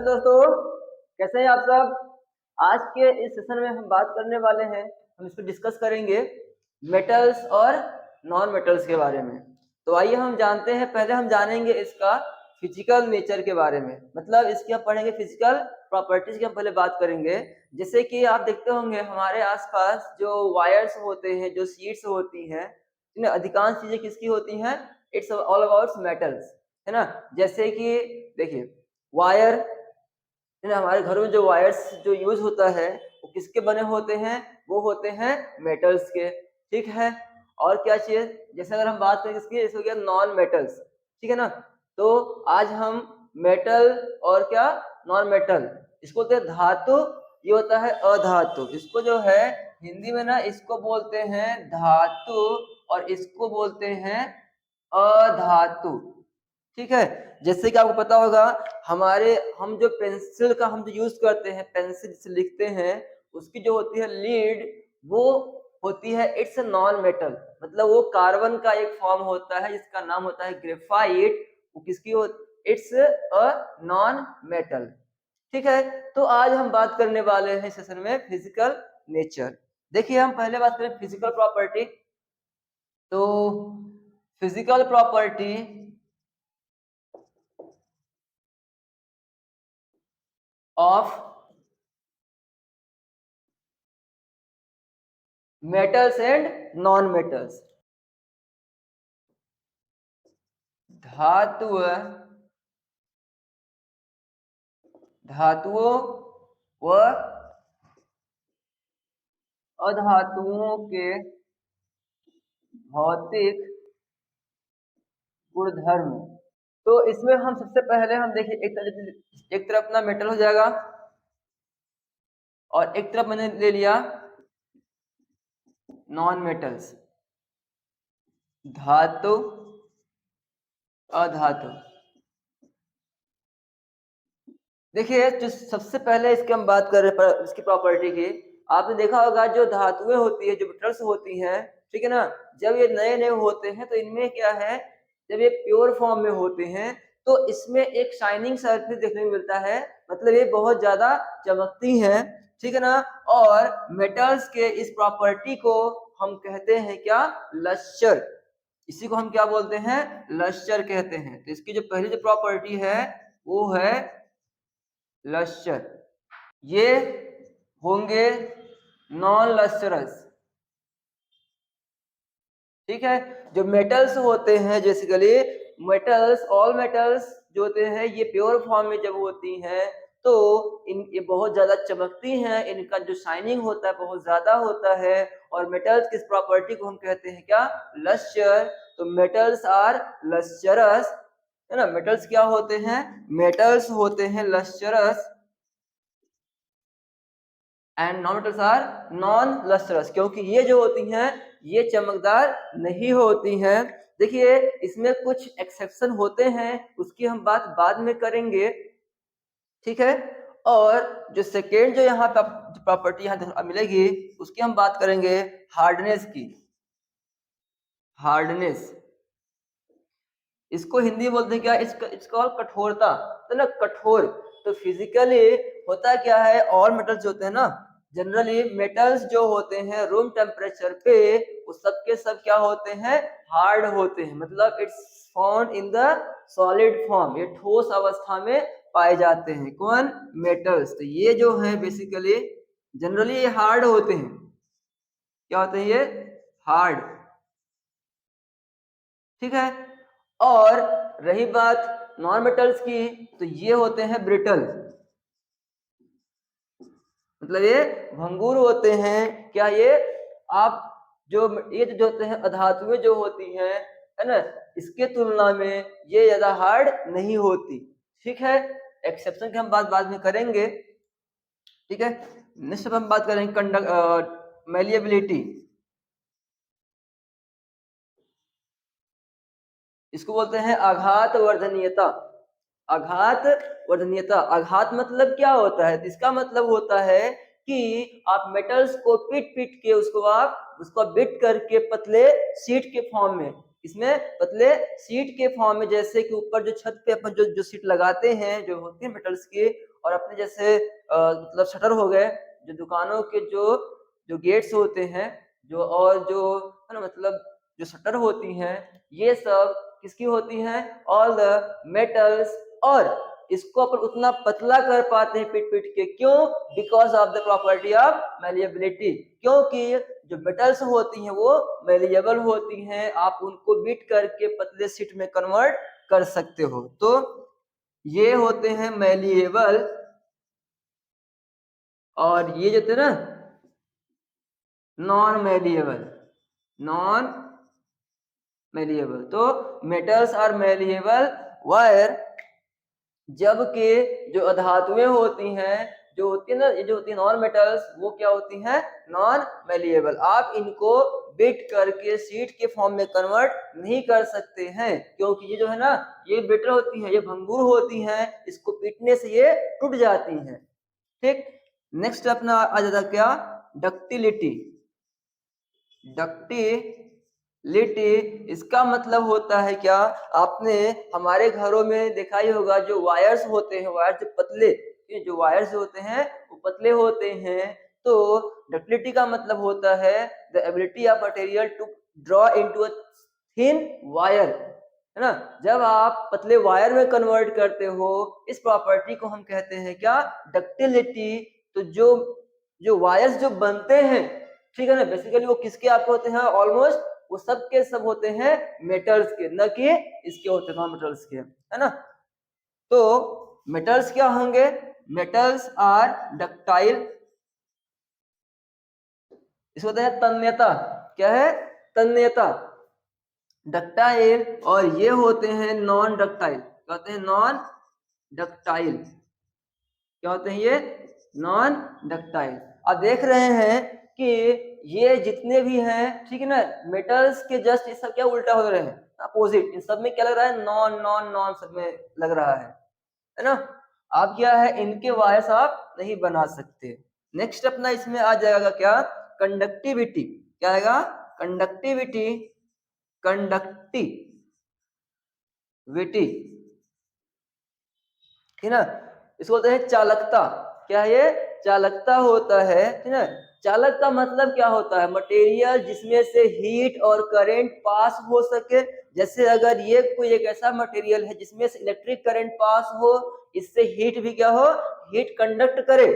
Hello दोस्तों, कैसे हैं आप सब। आज के इस सेशन में हम बात करने वाले हैं, हम इसको डिस्कस करेंगे मेटल्स और नॉन मेटल्स के बारे में। तो आइए हम जानते हैं, पहले हम जानेंगे इसका फिजिकल नेचर के बारे में, मतलब इसकी हम पढ़ेंगे फिजिकल प्रॉपर्टीज की हम पहले बात करेंगे। जैसे कि आप देखते होंगे हमारे आसपास जो वायर्स होते हैं, जो शीट्स होती हैं, इनमें अधिकांश चीजें किसकी होती हैं, इट्स ऑल अबाउट मेटल्स, है ना। जैसे कि देखिए वायर, है ना, हमारे घरों में जो वायर्स जो यूज होता है वो किसके बने होते हैं, वो होते हैं मेटल्स के, ठीक है। और क्या चाहिए, जैसे अगर हम बात करें इसकी, जैसे हो गया नॉन मेटल्स, ठीक है ना। तो आज हम मेटल और क्या, नॉन मेटल, इसको बोलते हैं धातु, ये होता है अधातु। इसको जो है हिंदी में ना, इसको बोलते हैं धातु और इसको बोलते हैं अधातु, ठीक है। जैसे कि आपको पता होगा हम जो पेंसिल का हम जो यूज करते हैं, पेंसिल से लिखते हैं, उसकी जो होती है लीड, वो होती है इट्स नॉन मेटल, मतलब वो कार्बन का एक फॉर्म होता है जिसका नाम होता है ग्रेफाइट। वो किसकी हो, इट्स अ नॉन मेटल, ठीक है। तो आज हम बात करने वाले हैं सेशन में फिजिकल नेचर। देखिए हम पहले बात करें फिजिकल प्रॉपर्टी। तो physical property of metals and non metals, धातु धातुओं व अधातुओं के भौतिक गुणधर्म। तो इसमें हम सबसे पहले हम देखिए, एक तरफ अपना मेटल हो जाएगा और एक तरफ मैंने ले लिया नॉन मेटल्स, धातु अधातु। देखिए जो सबसे पहले इसकी हम बात कर रहे हैं इसकी प्रॉपर्टी की, आपने देखा होगा जो धातुएं होती है, जो मेटल्स होती हैं, ठीक है ना, जब ये नए नए होते हैं तो इनमें क्या है, जब ये प्योर फॉर्म में होते हैं तो इसमें एक शाइनिंग सरफेस देखने को मिलता है, मतलब ये बहुत ज्यादा चमकती हैं, ठीक है ना। और मेटल्स के इस प्रॉपर्टी को हम कहते हैं क्या, लस्टर। इसी को हम क्या बोलते हैं, लस्टर कहते हैं। तो इसकी जो पहली जो प्रॉपर्टी है वो है लस्टर। ये होंगे नॉन लस्टरस, ठीक है। जो मेटल्स होते हैं, बेसिकली मेटल्स, ऑल मेटल्स जो होते हैं, ये प्योर फॉर्म में जब होती हैं तो ये बहुत ज्यादा चमकती हैं, इनका जो शाइनिंग होता है बहुत ज्यादा होता है। और मेटल्स की इस प्रॉपर्टी को हम कहते हैं क्या, लस्टर। तो मेटल्स आर लस्टरस, है ना। मेटल्स क्या होते हैं, मेटल्स होते हैं lustrous and non metals are non lustrous, क्योंकि ये जो होती हैं ये चमकदार नहीं होती हैं। देखिए इसमें कुछ एक्सेप्शन होते हैं, उसकी हम बात बाद में करेंगे, ठीक है। और जो सेकेंड जो यहाँ पर प्रॉपर्टी यहाँ मिलेगी उसकी हम बात करेंगे हार्डनेस की। हार्डनेस, इसको हिंदी में बोलते हैं क्या, इसका कठोरता, तो ना कठोर। तो फिजिकली होता क्या है, ऑल मेटल्स होते हैं ना, जनरली मेटल्स जो होते हैं रूम टेम्परेचर पे वो सब के सब क्या होते हैं, हार्ड होते हैं, मतलब it's found in the solid form, ये ठोस अवस्था में पाए जाते हैं। कौन, मेटल्स। तो ये जो है बेसिकली जनरली ये हार्ड होते हैं, क्या होते हैं ये, हार्ड, ठीक है। और रही बात नॉन मेटल्स की, तो ये होते हैं ब्रिटल, मतलब ये भंगुर होते हैं। क्या ये, आप जो ये जो होते हैं अधातुएं जो होती हैं, है ना, इसके तुलना में ये ज्यादा हार्ड नहीं होती, ठीक है। एक्सेप्शन की हम बात बाद में करेंगे, ठीक है। नेक्स्ट हम बात करेंगे मैलिएबिलिटी, इसको बोलते हैं आघात वर्धनीयता। आघात वर्धनीयता, आघात मतलब क्या होता है, इसका मतलब होता है कि आप मेटल्स को पीट पीट के उसको बिट करके पतले सीट के फॉर्म में, इसमें पतले सीट के फॉर्म में, जैसे कि ऊपर जो छत पे अपन जो सीट लगाते हैं जो होती है मेटल्स की, और अपने जैसे मतलब शटर हो गए, जो दुकानों के जो जो गेट्स होते हैं, जो और जो है ना मतलब जो शटर होती हैं, ये सब किसकी होती हैं? All the metals. और इसको अपन उतना पतला कर पाते हैं पीट-पीट के, क्यों? Because of the property of malleability, क्योंकि जो मेटल्स होती हैं वो मैलिएबल होती हैं, आप उनको बीट करके पतले शीट में कन्वर्ट कर सकते हो। तो ये होते हैं मैलिएबल, और ये जो थे ना नॉन मैलिएबल, नॉन मैलिएबल। तो मेटल्स आर मैलिएबल वायर, जबकि जो अधातुएं होती हैं, जो होती है ना, ये जो होती है नॉन मेटल्स, वो क्या होती हैं? Non malleable. आप इनको बिट करके शीट के फॉर्म में कन्वर्ट नहीं कर सकते हैं, क्योंकि ये जो है ना, ये बिटर होती है, ये भंगुर होती हैं, इसको पीटने से ये टूट जाती हैं। ठीक। नेक्स्ट अपना आ जाता क्या? डक्टिलिटी। डक्टिलिटी इसका मतलब होता है क्या? आपने हमारे घरों में देखा ही होगा, जो वायर्स होते हैं, वायर जो पतले, ये जो वायर्स होते हैं वो पतले होते हैं। तो डक्टिलिटी का मतलब होता है the ability of material to draw into a thin wire, है ना? जब आप पतले वायर में कन्वर्ट करते हो, इस प्रॉपर्टी को हम कहते हैं क्या? डक्टिलिटी। तो जो जो वायर्स जो बनते हैं, ठीक है ना, बेसिकली वो किसके आपके होते हैं? ऑलमोस्ट वो सब के सब होते हैं मेटल्स के, न कि इसके होते हैं नॉन मेटल्स के, है ना? तो मेटल्स क्या होंगे? मेटल्स आर डक्टाइल, इसको होता है तन्यता। क्या है? तन्यता, डक्टाइल। और ये होते हैं नॉन डक्टाइल। क्या होते हैं? Non ductile. क्या होते हैं ये? Non ductile. आप देख रहे हैं कि ये जितने भी हैं, ठीक है ना, मेटल्स के जस्ट ये सब क्या उल्टा हो रहे हैं? अपोजिट। इन सब में क्या लग रहा है? नॉन नॉन नॉन सब में लग रहा है ना? आप क्या है, इनके वायर्स आप नहीं बना सकते। नेक्स्ट अपना इसमें आ जाएगा क्या? कंडक्टिविटी। क्या आएगा? कंडक्टिविटी। कंडक्टिविटी, ठीक है ना? इसको बोलते हैं चालकता। क्या है ये? चालकता होता है, ठीक है? चालक का मतलब क्या होता है? मटेरियल जिसमें से हीट और करंट पास हो सके। जैसे अगर ये कोई एक ऐसा मटेरियल है जिसमें से इलेक्ट्रिक करंट पास हो, इससे हीट भी क्या हो? हीट कंडक्ट करे,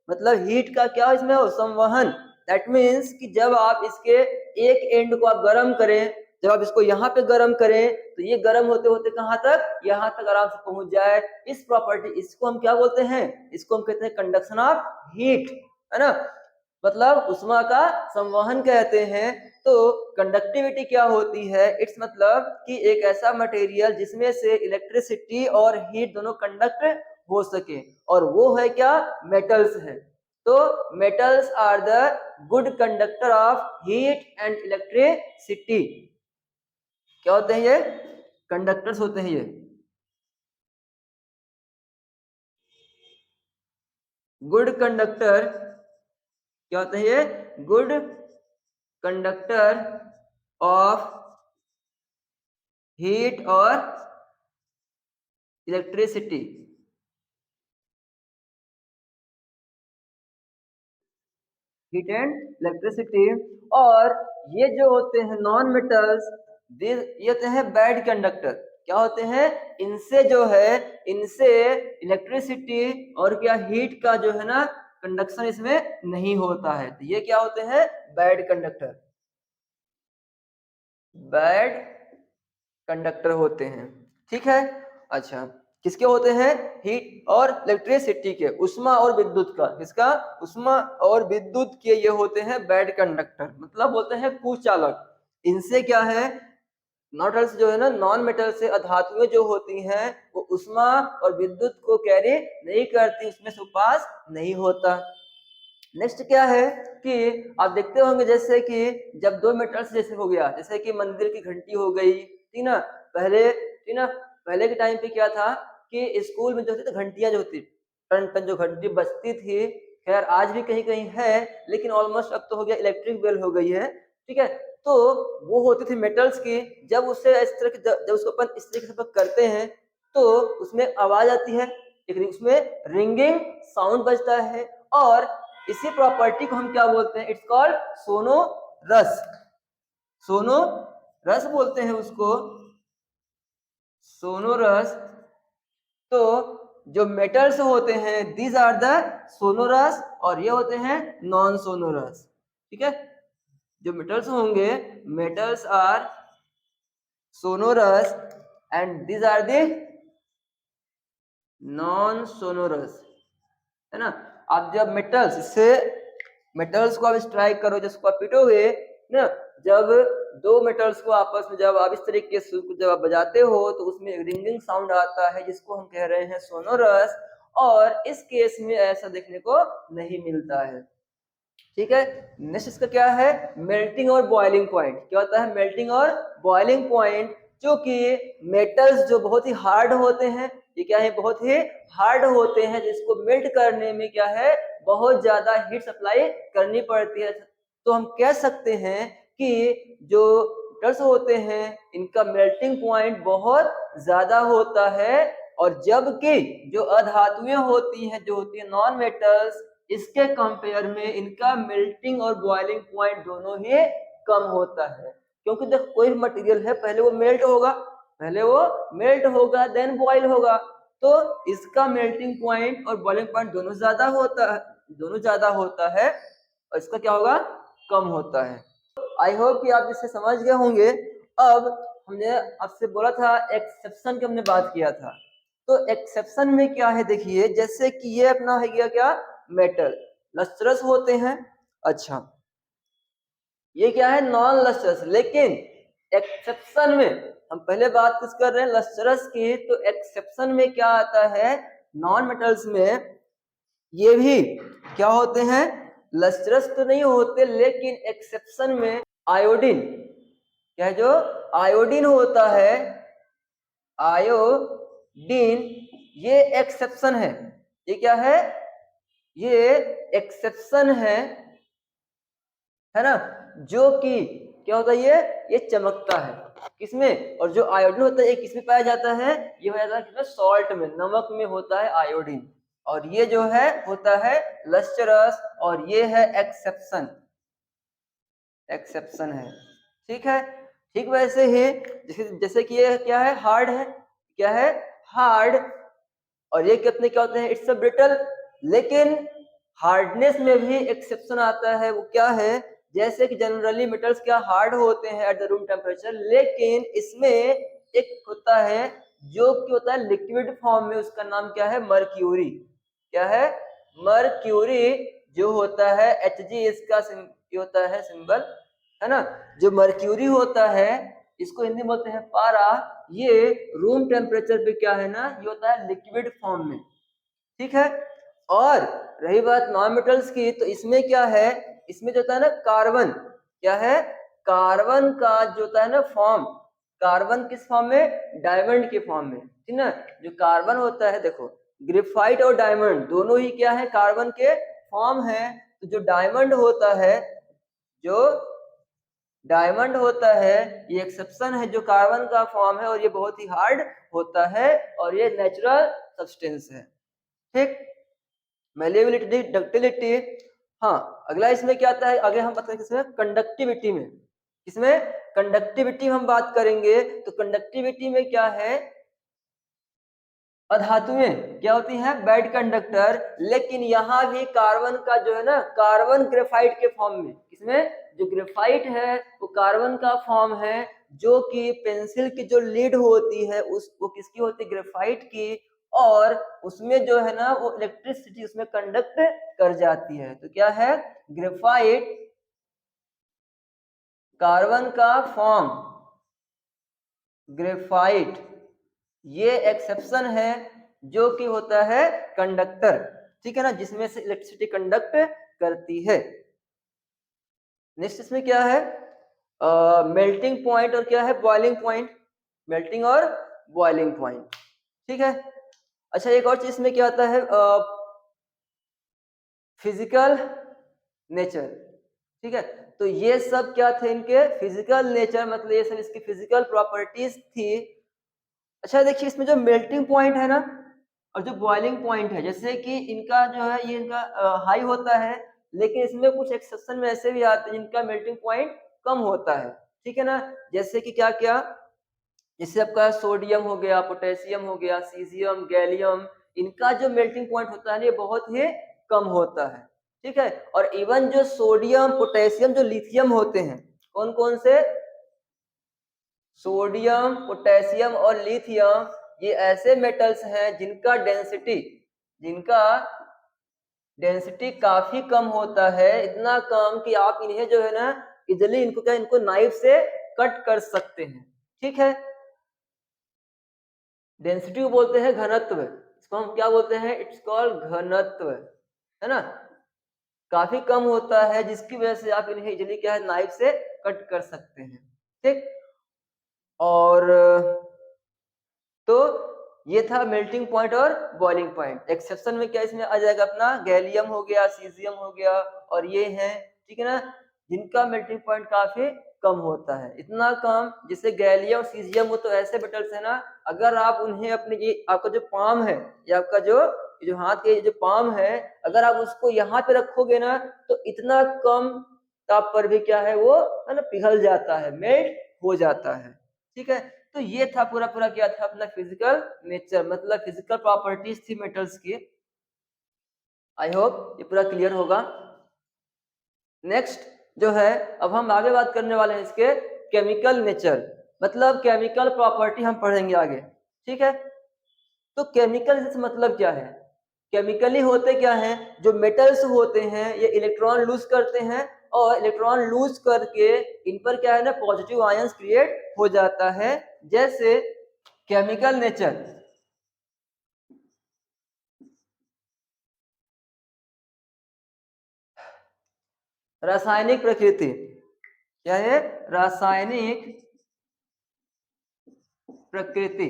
मतलब हीट का क्या इसमें हो? संवहन। दैट मीन्स कि जब आप इसके एक एंड को आप गर्म करें, जब आप इसको यहाँ पे गर्म करें, तो ये गर्म होते होते कहाँ तक? यहाँ तक आराम से पहुंच जाए। इस प्रॉपर्टी, इसको हम क्या बोलते हैं? इसको हम कहते हैं कंडक्शन ऑफ हीट, है ना? मतलब उष्मा का संवहन कहते हैं। तो कंडक्टिविटी क्या होती है? इट्स मतलब कि एक ऐसा मटेरियल जिसमें से इलेक्ट्रिसिटी और हीट दोनों कंडक्ट हो सके, और वो है क्या? मेटल्स है। तो metals are the good conductor of heat and electricity. क्या होते हैं ये? कंडक्टर्स होते हैं ये। गुड कंडक्टर, क्या होते हैं ये? गुड कंडक्टर ऑफ हीट और इलेक्ट्रिसिटी। Heat and electricity. और ये जो होते हैं नॉन मेटल्स, ये होते हैं बैड कंडक्टर। क्या होते हैं? इनसे जो है, इनसे इलेक्ट्रिसिटी और क्या हीट का जो है ना कंडक्शन इसमें नहीं होता है। तो ये क्या होते हैं? बैड कंडक्टर, बैड कंडक्टर होते हैं। ठीक है। अच्छा, किसके होते हैं? हीट और इलेक्ट्रिसिटी के, उष्मा और विद्युत का। किसका? उष्मा और विद्युत के ये होते हैं बैड कंडक्टर, मतलब होते हैं कुचालक। इनसे क्या है, मेटल्स जो है ना, नॉन मेटल से अधातुएं जो होती हैं, वो उष्मा और विद्युत को कैरी नहीं करती, उसमें से पास नहीं होता। नेक्स्ट क्या है कि आप देखते होंगे जैसे कि जब दो मेटल्स जैसे हो गया, जैसे कि मंदिर की घंटी हो गई, ठीक ना? पहले, ठीक ना, पहले के टाइम पे क्या था कि स्कूल में जो होती थी घंटियां जो होती, टन टन जो घंटी बजती थी, खैर आज भी कहीं कहीं है, लेकिन ऑलमोस्ट अब तो हो गया इलेक्ट्रिक बेल हो गई है। ठीक है। तो वो होती थी मेटल्स की। जब उससे इस तरह की, जब उसको अपन इस तरीके से करते हैं तो उसमें आवाज आती है, एक उसमें रिंगिंग साउंड बजता है, और इसी प्रॉपर्टी को हम क्या बोलते हैं, इट्स कॉल्ड सोनोरस। सोनोरस बोलते हैं उसको, सोनोरस। तो जो मेटल्स होते हैं दीज आर द सोनोरस, और ये होते हैं नॉन सोनोरस। ठीक है, जो मेटल्स होंगे, metals are sonorous and these are the non sonorous, है ना। आप जब मेटल्स से मेटल्स को आप स्ट्राइक करो, जिसको आप पीटोगे ना, जब दो मेटल्स को आपस में जब आप इस तरीके से जब आप बजाते हो तो उसमें एक रिंगिंग साउंड आता है, जिसको हम कह रहे हैं सोनोरस, और इस केस में ऐसा देखने को नहीं मिलता है। ठीक है, नेक्स्ट इसका क्या है, मेल्टिंग और बॉइलिंग पॉइंट। क्या होता है मेल्टिंग और बॉइलिंग पॉइंट, जो कि मेटल्स जो बहुत ही हार्ड होते हैं, ये क्या है, बहुत ही हार्ड होते हैं, जिसको मेल्ट करने में क्या है, बहुत ज्यादा हीट सप्लाई करनी पड़ती है। तो हम कह सकते हैं कि जो मेटल्स होते हैं इनका मेल्टिंग पॉइंट बहुत ज्यादा होता है, और जबकि जो अधातुएं होती हैं, जो होती है नॉन मेटल्स, इसके कंपेयर में इनका मेल्टिंग और बॉइलिंग पॉइंट दोनों ही कम होता है। क्योंकि जब कोई मटेरियल है, पहले वो मेल्ट होगा देन बॉइल होगा, तो इसका मेल्टिंग पॉइंट और बॉइलिंग पॉइंट दोनों ज्यादा होता है, और इसका क्या होगा, कम होता है। आई होप कि आप इसे समझ गए होंगे। अब हमने आपसे बोला था एक्सेप्शन की हमने बात किया था, तो एक्सेप्शन में क्या है, देखिए जैसे कि ये अपना है गया क्या, मेटल लस्ट्रस होते हैं। अच्छा, ये क्या है, नॉन लस्ट्रस, लेकिन एक्सेप्शन में हम पहले बात किस कर रहे हैं, लस्ट्रस की, तो एक्सेप्शन में क्या आता है, नॉन मेटल्स में ये भी क्या होते हैं, लस्ट्रस तो नहीं होते, लेकिन एक्सेप्शन में आयोडीन, क्या है, जो आयोडीन होता है, आयोडीन, ये एक्सेप्शन है। ये क्या है, ये एक्सेप्शन है ना, जो कि क्या होता है, ये चमकता है किसमें, और जो आयोडीन होता है ये किसमें पाया जाता है, ये हो जाता है किसमें, सॉल्ट में, नमक में होता है आयोडीन, और ये जो है होता है लस्टरस, और ये है एक्सेप्शन है। ठीक है, ठीक वैसे ही जैसे कि ये क्या है, हार्ड है, क्या है, हार्ड, और ये कितने क्या होते हैं, इट्स अ ब्रिटल, लेकिन हार्डनेस में भी एक्सेप्शन आता है। वो क्या है, जैसे कि जनरली मेटल्स क्या हार्ड होते हैं एट द रूम टेम्परेचर, लेकिन इसमें एक होता है जो कि होता है लिक्विड फॉर्म में, उसका नाम क्या है, मर्क्यूरी। क्या है, मर्क्यूरी, जो होता है Hg, इसका होता है सिंबल, है ना। जो मर्क्यूरी होता है, इसको हिंदी में बोलते हैं पारा, ये रूम टेम्परेचर पे क्या है ना, ये होता है लिक्विड फॉर्म में। ठीक है, और रही बात नॉन मेटल्स की, तो इसमें क्या है, इसमें जो होता है ना कार्बन, क्या है, कार्बन का जो होता है ना फॉर्म, कार्बन किस फॉर्म में, डायमंड के फॉर्म में, ठीक ना। जो कार्बन होता है, देखो ग्रेफाइट और डायमंड दोनों ही क्या है, कार्बन के फॉर्म है। तो जो डायमंड होता है, जो डायमंड होता है, ये एक्सेप्शन है, जो कार्बन का फॉर्म है, और ये बहुत ही हार्ड होता है, और ये नेचुरल सब्सटेंस है। ठीक, मेलेबिलिटी, डक्टिलिटी। हाँ, अगला इसमें क्या आता है, आगे हम बात करेंगे किसमें, कंडक्टिविटी में। इसमें कंडक्टिविटी हम बात करेंगे, तो कंडक्टिविटी में क्या है, अधातुएं क्या होती हैं, बैड कंडक्टर, लेकिन यहाँ भी कार्बन का जो है ना, कार्बन ग्रेफाइट के फॉर्म में, इसमें जो ग्रेफाइट है वो कार्बन का फॉर्म है, जो कि पेंसिल की जो लीड होती है वो किसकी होती है, ग्रेफाइट की, और उसमें जो है ना वो इलेक्ट्रिसिटी उसमें कंडक्ट कर जाती है। तो क्या है, ग्रेफाइट, कार्बन का फॉर्म ग्रेफाइट, ये एक्सेप्शन है, जो कि होता है कंडक्टर, ठीक है ना, जिसमें से इलेक्ट्रिसिटी कंडक्ट करती है। नेक्स्ट इसमें क्या है, मेल्टिंग पॉइंट और क्या है, बॉइलिंग पॉइंट, मेल्टिंग और बॉइलिंग पॉइंट। ठीक है, अच्छा एक और चीज इसमें क्या आता है, फिजिकल नेचर। ठीक है, तो ये सब क्या थे, इनके फिजिकल नेचर, मतलब ये सब इसकी फिजिकल प्रॉपर्टीज थी। अच्छा देखिए, इसमें जो मेल्टिंग पॉइंट है ना, और जो बॉइलिंग पॉइंट है, जैसे कि इनका जो है ये इनका हाई होता है, लेकिन इसमें कुछ एक्सेप्शन में ऐसे भी आते हैं जिनका मेल्टिंग पॉइंट कम होता है, ठीक है ना। जैसे कि क्या क्या, जैसे आपका सोडियम हो गया, पोटेशियम हो गया, सीजियम, गैलियम, इनका जो मेल्टिंग पॉइंट होता है ये बहुत ही कम होता है, ठीक है। और इवन जो सोडियम, पोटेशियम, जो लिथियम होते हैं, कौन कौन से, सोडियम, पोटेशियम और लिथियम, ये ऐसे मेटल्स हैं जिनका डेंसिटी काफी कम होता है, इतना कम कि आप इन्हें जो है ना इजिली इनको नाइफ से कट कर सकते हैं, ठीक है। डेंसिटी को बोलते हैं घनत्व, इसको हम क्या बोलते हैं, इट्स कॉल्ड घनत्व, है ना। काफी कम होता है जिसकी वजह से आप इन्हें इजिली क्या है नाइफ से कट कर सकते हैं, ठीक। और तो ये था मेल्टिंग पॉइंट और बॉइलिंग पॉइंट। एक्सेप्शन में क्या इसमें आ जाएगा अपना गैलियम हो गया, सीजियम हो गया, और ये है, ठीक है ना, जिनका मेल्टिंग पॉइंट काफी कम होता है, इतना कम जैसे गैलियम, सीजियम, वो तो ऐसे मेटल्स है ना, अगर आप उन्हें अपने ये आपका जो पाम है, ये आपका जो हाथ के जो पाम है, अगर आप उसको यहाँ पे रखोगे ना तो इतना कम ताप पर भी क्या है वो है ना पिघल जाता है, मेल्ट हो जाता है, ठीक है। तो ये था पूरा पूरा क्या था अपना फिजिकल नेचर, मतलब फिजिकल प्रॉपर्टीज थी मेटल्स की। आई होप ये पूरा क्लियर होगा। नेक्स्ट जो है, अब हम आगे बात करने वाले हैं इसके केमिकल नेचर, मतलब केमिकल प्रॉपर्टी हम पढ़ेंगे आगे, ठीक है। तो केमिकल से मतलब क्या है, केमिकली होते क्या है, जो मेटल्स होते हैं ये इलेक्ट्रॉन लूज करते हैं, और इलेक्ट्रॉन लूज करके इन पर क्या है ना पॉजिटिव आयंस क्रिएट हो जाता है। जैसे केमिकल नेचर, रासायनिक प्रकृति, क्या है, रासायनिक प्रकृति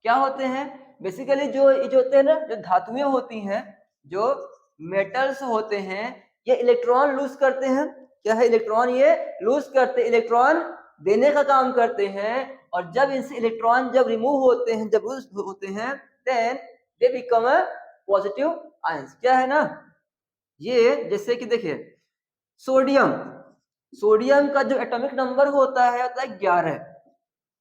क्या होते हैं, बेसिकली जो ये जो होते हैं ना, जो धातुएं होती हैं, जो मेटल्स होते हैं, ये इलेक्ट्रॉन लूज करते हैं, क्या है, इलेक्ट्रॉन ये लूज करते, इलेक्ट्रॉन देने का काम करते हैं, और जब इनसे इलेक्ट्रॉन जब रिमूव होते हैं, जब लूज होते हैं, then they become a positive ions, क्या है ना। ये जैसे कि देखिए सोडियम, सोडियम का जो एटॉमिक नंबर होता है 11,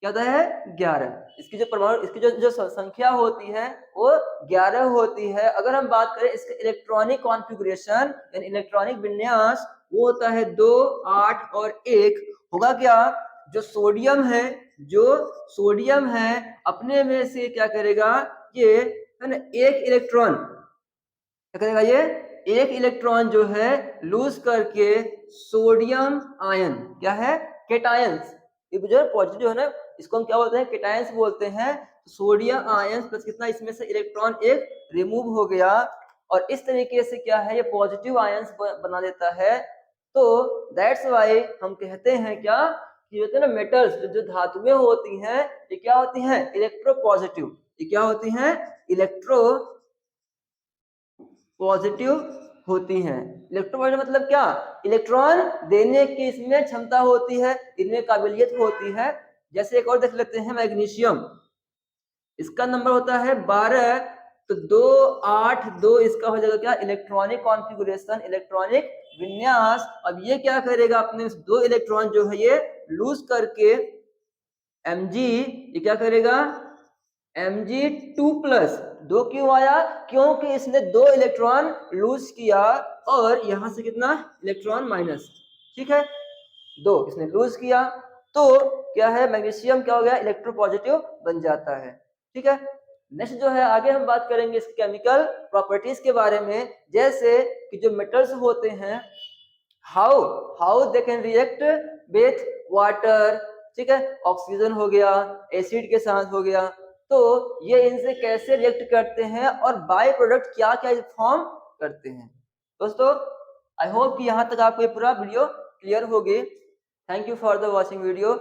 क्या होता है 11, इसकी जो परमाणु, इसकी जो संख्या होती है वो 11 होती है। अगर हम बात करें इसके इलेक्ट्रॉनिक कॉन्फ़िगरेशन यानी इलेक्ट्रॉनिक विन्यास, वो होता है 2, 8 और 1। होगा क्या, जो सोडियम है, जो सोडियम है अपने में से क्या करेगा, ये है ना एक इलेक्ट्रॉन, क्या करेगा, ये एक इलेक्ट्रॉन जो है लूज करके सोडियम आयन, क्या है, केटायंस, ये जो पॉजिटिव है ना, इसको हम क्या बोलते हैं, केटायंस बोलते हैं। सोडियम आयन प्लस कितना, इसमें से इलेक्ट्रॉन एक रिमूव हो गया, और इस तरीके से क्या है ये पॉजिटिव आयंस बना देता है। तो दैट्स वाई हम कहते हैं क्या, कि होते हैं ना मेटल्स, जो धातुएं होती हैं, ये क्या होती हैं, इलेक्ट्रो पॉजिटिव, ये क्या होती हैं, इलेक्ट्रो पॉजिटिव होती हैं। इलेक्ट्रोपॉजिटिव मतलब क्या, इलेक्ट्रॉन देने की इसमें क्षमता होती है, इनमें काबिलियत होती है। जैसे एक और देख लेते हैं मैग्नीशियम, इसका नंबर होता है 12, तो 2, 8, 2 इसका हो जाएगा क्या, इलेक्ट्रॉनिक कॉन्फ़िगरेशन, इलेक्ट्रॉनिक विन्यास। अब ये क्या करेगा, अपने 2 इलेक्ट्रॉन जो है ये लूज करके Mg, ये क्या करेगा, Mg2+, 2 क्यों आया, क्योंकि इसने 2 इलेक्ट्रॉन लूज किया, और यहां से कितना इलेक्ट्रॉन माइनस, ठीक है, 2 इसने लूज किया, तो क्या है, मैग्नीशियम क्या हो गया, इलेक्ट्रोपॉजिटिव बन जाता है, ठीक है। नेक्स्ट जो है, आगे हम बात करेंगे इसके केमिकल प्रॉपर्टीज के बारे में, जैसे कि जो मेटल्स होते हैं, how how they can react with water, ठीक है, ऑक्सीजन हो गया, एसिड के साथ हो गया, तो ये इनसे कैसे रिएक्ट करते हैं, और बाय प्रोडक्ट क्या क्या फॉर्म करते हैं। दोस्तों आई होप कि यहाँ तक आपको ये पूरा वीडियो क्लियर होगी। Thank you for the watching video.